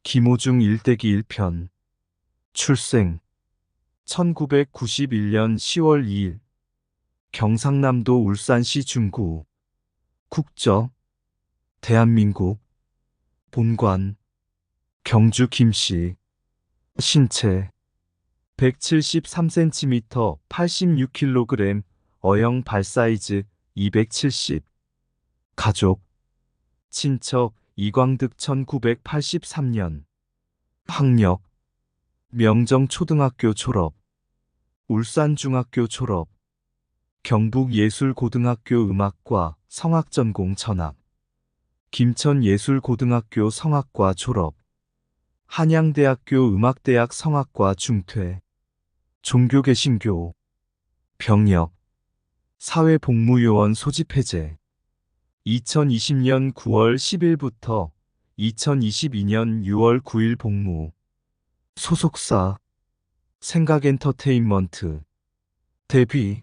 김호중 일대기 1편 출생 1991년 10월 2일 경상남도 울산시 중구 국적 대한민국 본관 경주 김씨 신체 173cm 86kg 어형 발사이즈 270 가족 친척 이광득 1983년 학력 명정초등학교 졸업 울산중학교 졸업 경북예술고등학교 음악과 성악전공 전학 김천예술고등학교 성악과 졸업 한양대학교 음악대학 성악과 중퇴 종교개신교 병역 사회복무요원 소집 해제 2020년 9월 10일부터 2022년 6월 9일 복무 소속사 생각엔터테인먼트 데뷔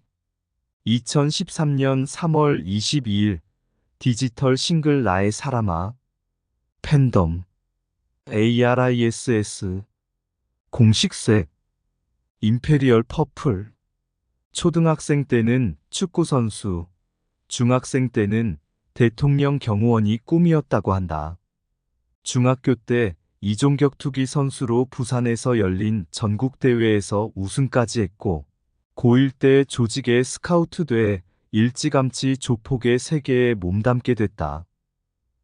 2013년 3월 22일 디지털 싱글 나의 사람아 팬덤 ARISS 공식색 임페리얼 퍼플 초등학생 때는 축구선수 중학생 때는 대통령 경호원이 꿈이었다고 한다. 중학교 때 이종격 투기 선수로 부산에서 열린 전국대회에서 우승까지 했고 고1 때 조직의 스카우트 돼 일찌감치 조폭의 세계에 몸담게 됐다.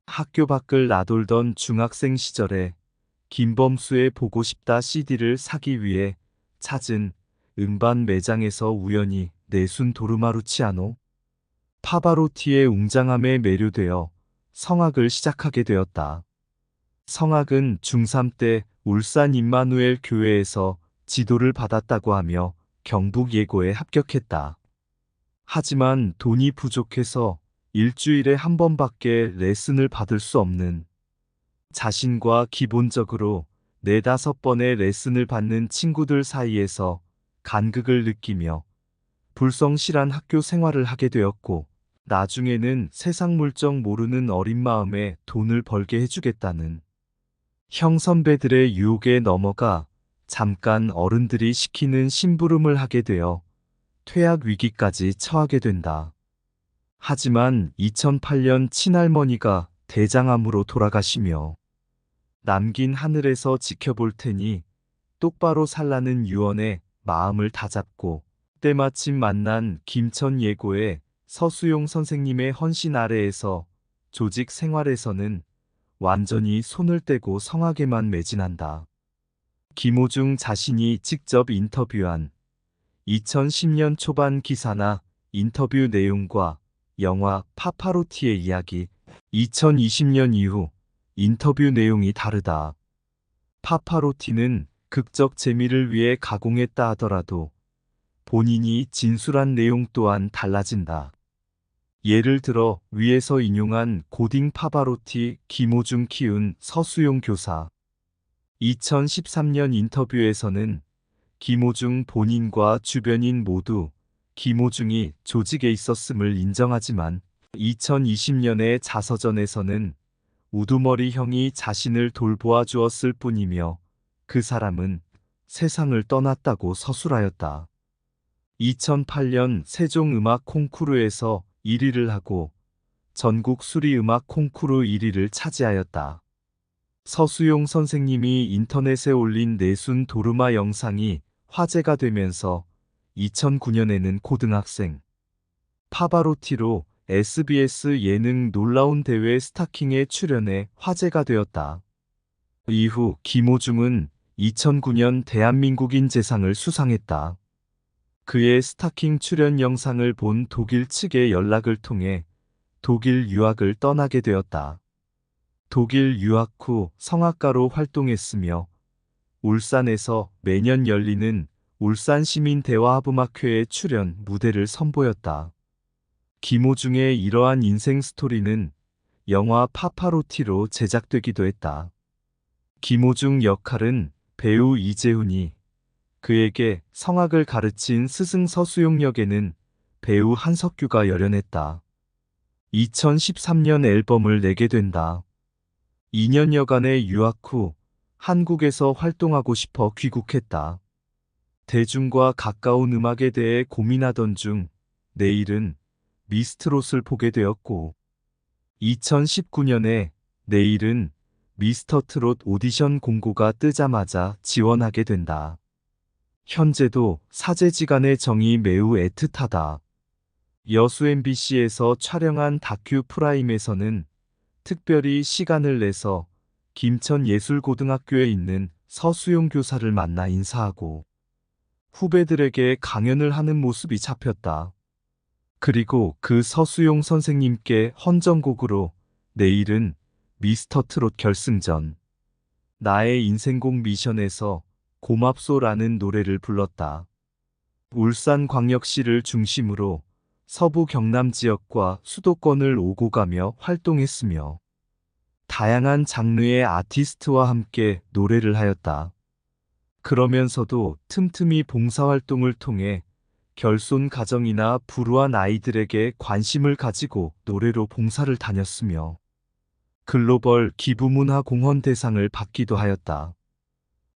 학교 밖을 나돌던 중학생 시절에 김범수의 보고 싶다 CD를 사기 위해 찾은 음반 매장에서 우연히 내순 도르마루치아노 파바로티의 웅장함에 매료되어 성악을 시작하게 되었다. 성악은 중3 때 울산 임마누엘 교회에서 지도를 받았다고 하며 경북예고에 합격했다. 하지만 돈이 부족해서 일주일에 한 번밖에 레슨을 받을 수 없는 자신과 기본적으로 4-5번의 레슨을 받는 친구들 사이에서 간극을 느끼며 불성실한 학교 생활을 하게 되었고 나중에는 세상 물정 모르는 어린 마음에 돈을 벌게 해주겠다는 형 선배들의 유혹에 넘어가 잠깐 어른들이 시키는 심부름을 하게 되어 퇴학 위기까지 처하게 된다. 하지만 2008년 친할머니가 대장암으로 돌아가시며 남긴 하늘에서 지켜볼 테니 똑바로 살라는 유언에 마음을 다잡고 때마침 만난 김천예고의 서수용 선생님의 헌신 아래에서 조직 생활에서는 완전히 손을 떼고 성악에만 매진한다. 김호중 자신이 직접 인터뷰한 2010년 초반 기사나 인터뷰 내용과 영화 파파로티의 이야기 2020년 이후 인터뷰 내용이 다르다. 파파로티는 극적 재미를 위해 가공했다 하더라도 본인이 진술한 내용 또한 달라진다. 예를 들어 위에서 인용한 고딩 파바로티 김호중 키운 서수용 교사 2013년 인터뷰에서는 김호중 본인과 주변인 모두 김호중이 조직에 있었음을 인정하지만 2020년의 자서전에서는 우두머리 형이 자신을 돌보아 주었을 뿐이며 그 사람은 세상을 떠났다고 서술하였다. 2008년 세종음악 콩쿠르에서 1위를 하고 전국 수리음악 콩쿠르 1위를 차지하였다. 서수용 선생님이 인터넷에 올린 내순 도르마 영상이 화제가 되면서 2009년에는 고등학생 파바로티로 SBS 예능 놀라운 대회 스타킹에 출연해 화제가 되었다. 이후 김호중은 2009년 대한민국인 재상을 수상했다. 그의 스타킹 출연 영상을 본 독일 측의 연락을 통해 독일 유학을 떠나게 되었다. 독일 유학 후 성악가로 활동했으며 울산에서 매년 열리는 울산시민대화합음악회에 출연 무대를 선보였다. 김호중의 이러한 인생 스토리는 영화 파파로티로 제작되기도 했다. 김호중 역할은 배우 이재훈이 그에게 성악을 가르친 스승 서수용 역에는 배우 한석규가 열연했다. 2013년 앨범을 내게 된다. 2년여간의 유학 후 한국에서 활동하고 싶어 귀국했다. 대중과 가까운 음악에 대해 고민하던 중 내일은 미스트롯을 보게 되었고, 2019년에 내일은 미스터 트롯 오디션 공고가 뜨자마자 지원하게 된다. 현재도 사제지간의 정이 매우 애틋하다. 여수 MBC에서 촬영한 다큐 프라임에서는 특별히 시간을 내서 김천예술고등학교에 있는 서수용 교사를 만나 인사하고 후배들에게 강연을 하는 모습이 잡혔다. 그리고 그 서수용 선생님께 헌정곡으로 내일은 미스터 트롯 결승전 나의 인생곡 미션에서 고맙소라는 노래를 불렀다. 울산광역시를 중심으로 서부 경남 지역과 수도권을 오고 가며 활동했으며 다양한 장르의 아티스트와 함께 노래를 하였다. 그러면서도 틈틈이 봉사활동을 통해 결손 가정이나 불우한 아이들에게 관심을 가지고 노래로 봉사를 다녔으며 글로벌 기부문화공헌 대상을 받기도 하였다.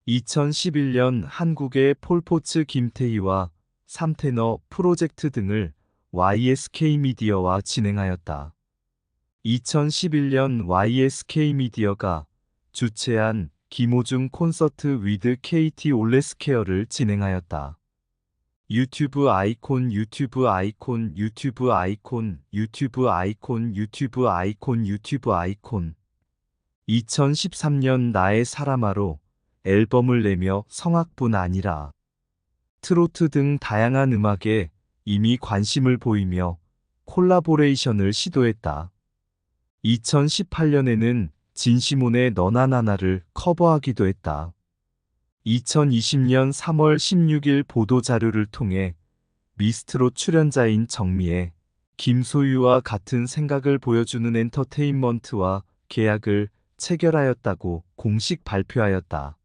2011년 한국의 폴포츠 김태희와 삼테너 프로젝트 등을 YSK미디어와 진행하였다. 2011년 YSK미디어가 주최한 김호중 콘서트 위드 KT 올레스케어를 진행하였다. 유튜브 아이콘 유튜브 아이콘 유튜브 아이콘 유튜브 아이콘 유튜브 아이콘 유튜브 아이콘 2013년 나의 사람아로 앨범을 내며 성악뿐 아니라 트로트 등 다양한 음악에 이미 관심을 보이며 콜라보레이션을 시도했다. 2018년에는 진시몬의 너나 나나를 커버하기도 했다. 2020년 3월 16일 보도자료를 통해 미스트롯 출연자인 정미의 김소유와 같은 생각을 보여주는 엔터테인먼트와 계약을 체결하였다고 공식 발표하였다.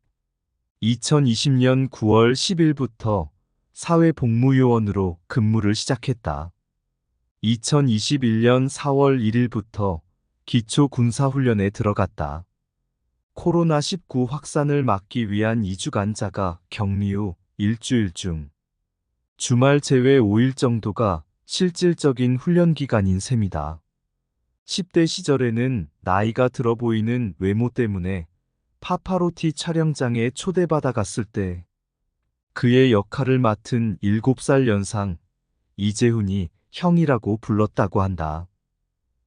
2020년 9월 10일부터 사회복무요원으로 근무를 시작했다. 2021년 4월 1일부터 기초군사훈련에 들어갔다. 코로나19 확산을 막기 위한 2주간 자가 격리 후 일주일 중 주말 제외 5일 정도가 실질적인 훈련 기간인 셈이다. 10대 시절에는 나이가 들어 보이는 외모 때문에 파파로티 촬영장에 초대받아 갔을 때 그의 역할을 맡은 7살 연상 이재훈이 형이라고 불렀다고 한다.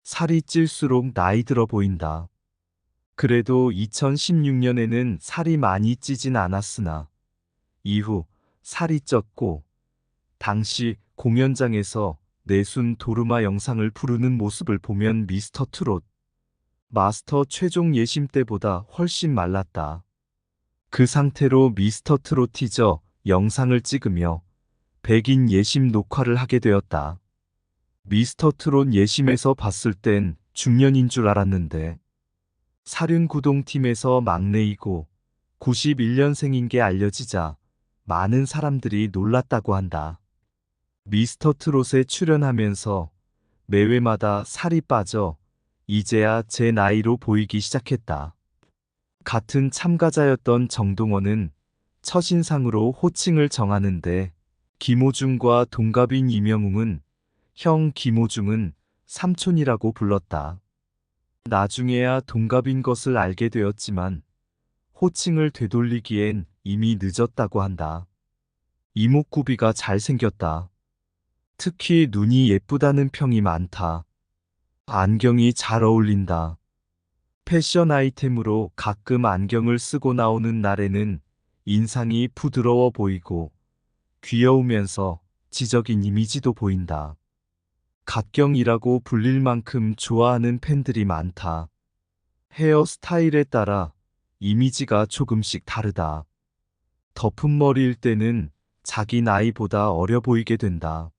살이 찔수록 나이 들어 보인다. 그래도 2016년에는 살이 많이 찌진 않았으나 이후 살이 쪘고 당시 공연장에서 내순 도르마 영상을 부르는 모습을 보면 미스터 트롯 마스터 최종 예심 때보다 훨씬 말랐다. 그 상태로 미스터 트롯 티저 영상을 찍으며 백인 예심 녹화를 하게 되었다. 미스터 트롯 예심에서 봤을 땐 중년인 줄 알았는데 사륜구동팀에서 막내이고 91년생인 게 알려지자 많은 사람들이 놀랐다고 한다. 미스터 트롯에 출연하면서 매회마다 살이 빠져 이제야 제 나이로 보이기 시작했다. 같은 참가자였던 정동원은 첫인상으로 호칭을 정하는데 김호중과 동갑인 이명웅은 형 김호중은 삼촌이라고 불렀다. 나중에야 동갑인 것을 알게 되었지만 호칭을 되돌리기엔 이미 늦었다고 한다. 이목구비가 잘생겼다. 특히 눈이 예쁘다는 평이 많다. 안경이 잘 어울린다. 패션 아이템으로 가끔 안경을 쓰고 나오는 날에는 인상이 부드러워 보이고 귀여우면서 지적인 이미지도 보인다. 갓경이라고 불릴 만큼 좋아하는 팬들이 많다. 헤어스타일에 따라 이미지가 조금씩 다르다. 덮은 머리일 때는 자기 나이보다 어려 보이게 된다.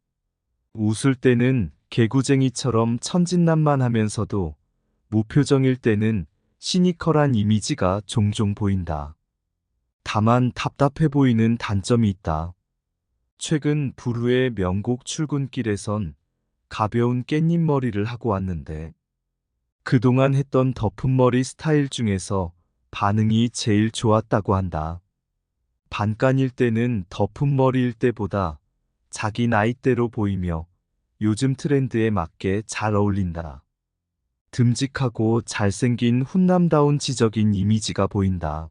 웃을 때는 개구쟁이처럼 천진난만하면서도 무표정일 때는 시니컬한 이미지가 종종 보인다. 다만 답답해 보이는 단점이 있다. 최근 부르의 명곡 출근길에선 가벼운 깻잎머리를 하고 왔는데 그동안 했던 덮은 머리 스타일 중에서 반응이 제일 좋았다고 한다. 반간일 때는 덮은 머리일 때보다 자기 나이대로 보이며 요즘 트렌드에 맞게 잘 어울린다. 듬직하고 잘생긴 훈남다운 지적인 이미지가 보인다.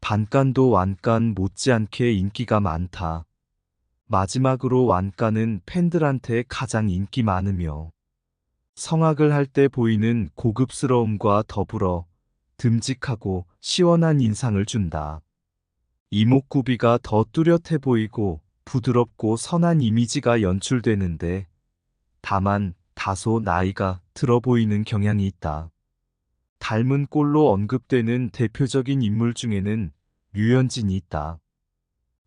반간도 완간 못지않게 인기가 많다. 마지막으로 완간은 팬들한테 가장 인기 많으며 성악을 할 때 보이는 고급스러움과 더불어 듬직하고 시원한 인상을 준다. 이목구비가 더 뚜렷해 보이고 부드럽고 선한 이미지가 연출되는데 다만 다소 나이가 들어 보이는 경향이 있다. 닮은 꼴로 언급되는 대표적인 인물 중에는 류현진이 있다.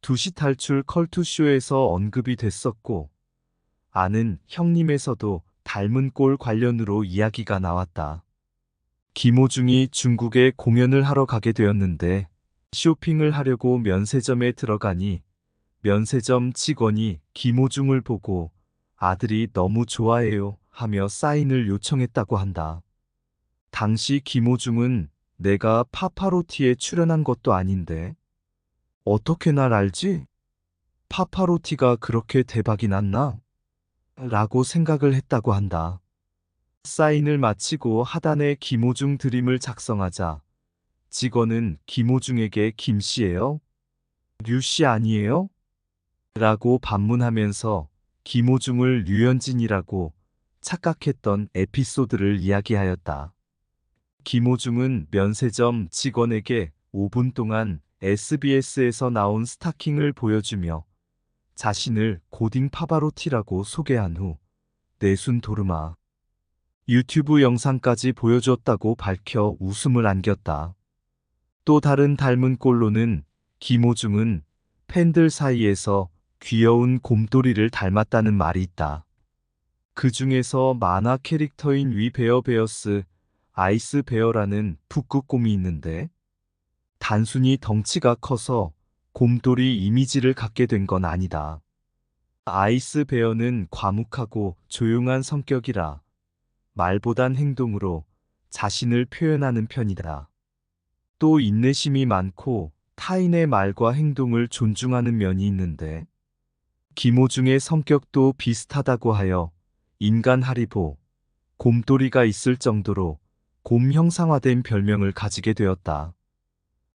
두시 탈출 컬투쇼에서 언급이 됐었고, 아는 형님에서도 닮은 꼴 관련으로 이야기가 나왔다. 김호중이 중국에 공연을 하러 가게 되었는데, 쇼핑을 하려고 면세점에 들어가니, 면세점 직원이 김호중을 보고 아들이 너무 좋아해요 하며 사인을 요청했다고 한다. 당시 김호중은 내가 파파로티에 출연한 것도 아닌데 어떻게 날 알지? 파파로티가 그렇게 대박이 났나? 라고 생각을 했다고 한다. 사인을 마치고 하단에 김호중 드림을 작성하자 직원은 김호중에게 김씨예요? 류씨 아니에요? 라고 반문하면서 김호중을 류현진이라고 착각했던 에피소드를 이야기하였다. 김호중은 면세점 직원에게 5분 동안 SBS에서 나온 스타킹을 보여주며 자신을 고딩 파바로티라고 소개한 후 내순 도르마 유튜브 영상까지 보여줬다고 밝혀 웃음을 안겼다. 또 다른 닮은 꼴로는 김호중은 팬들 사이에서 귀여운 곰돌이를 닮았다는 말이 있다. 그 중에서 만화 캐릭터인 위 베어 베어스 아이스 베어라는 북극곰이 있는데 단순히 덩치가 커서 곰돌이 이미지를 갖게 된 건 아니다. 아이스 베어는 과묵하고 조용한 성격이라 말보단 행동으로 자신을 표현하는 편이다. 또 인내심이 많고 타인의 말과 행동을 존중하는 면이 있는데 김호중의 성격도 비슷하다고 하여 인간 하리보, 곰돌이가 있을 정도로 곰 형상화된 별명을 가지게 되었다.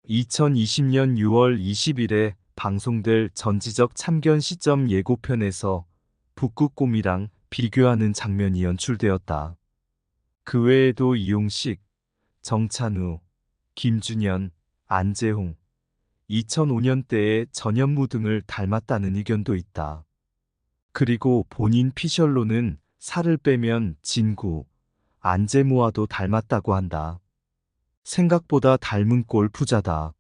2020년 6월 20일에 방송될 전지적 참견 시점 예고편에서 북극곰이랑 비교하는 장면이 연출되었다. 그 외에도 이용식, 정찬우, 김준현, 안재홍, 2005년대의 전현무 등을 닮았다는 의견도 있다. 그리고 본인 피셜로는 살을 빼면 진구, 안재무와도 닮았다고 한다. 생각보다 닮은 꼴 부자다.